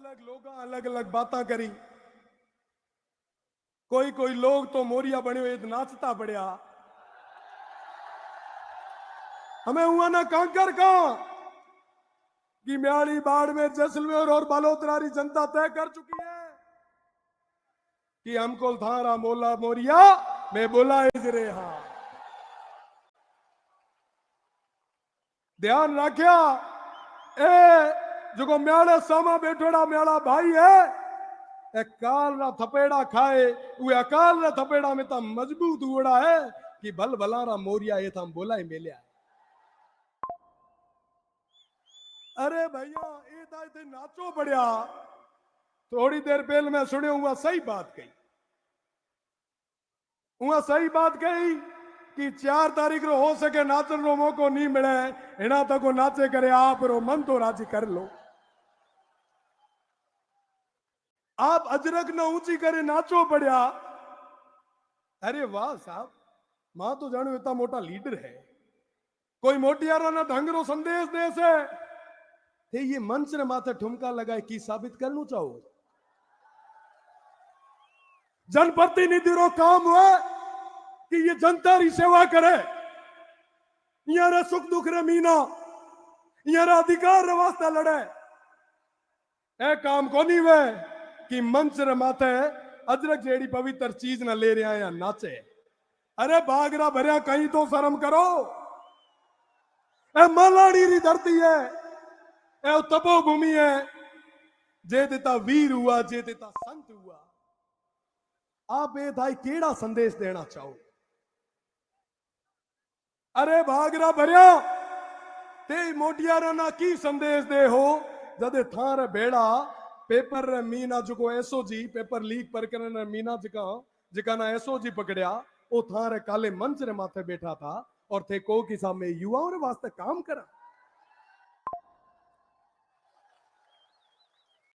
अलग लोग अलग अलग बातें करी। कोई कोई लोग तो मोरिया बने हुए नाचता पड़िया। हमें हुआ ना कांकर का कि म्याली, बाड़मेर, जैसलमेर और बालोतरारी जनता तय कर चुकी है कि हमको थारा मोला मोरिया मैं बोला इजरे। हाँ, ध्यान रखिया। ए जो म्याले सामा बैठोड़ा म्याला भाई है, काल ना थपेड़ा खाए वो अकाल ना थपेड़ा में तो मजबूत हुआ है कि भल भलारा मोरिया ये था बोला ही मेलिया। अरे भैया ये थे नाचो बढ़िया। थोड़ी देर पहले मैं सुने हुआ सही बात कही, हुआ सही बात कही कि 4 तारीख रो हो सके नाचन रो मौको नहीं मिले, इना तक को नाचे करे आप रो मन तो राजी कर लो। आप अजरक न ऊंची करे नाचो बढ़िया। अरे वाह साहब, मां तो जानो इतना मोटा लीडर है, कोई मोटियारा ना ढंग रो संदेश दे से थे ये मंच ने माथे ठुमका लगाए की साबित करना चाहो। जनप्रतिनिधि रो काम हुआ कि ये जनता री सेवा करे, यारा सुख दुख रे मीना, यारा अधिकार रे वास्ते लड़े। ए काम को नहीं वे कि मंच रे माथे अजरक जेड़ी पवित्र चीज ना ले रहा या नाचे। अरे बागरा भरिया कहीं तो शर्म करो। ए मलाड़ी री धरती है, ए तपोभूमि है, जे देता वीर हुआ, जे देता संत हुआ। आप ये भाई केड़ा संदेश देना चाहो। अरे भागरा भरिया ते मोटियारा ना की संदेश दे हो जदे थारे बेड़ा पेपर रे मीना जो एसओजी पेपर लीक प्रकरण रे मीना जिका ना एसओजी पकड़िया वो थारे काले मंच रे माथे बैठा था और थे को कि साहब मैं युवाओं रे वास्ते काम करा।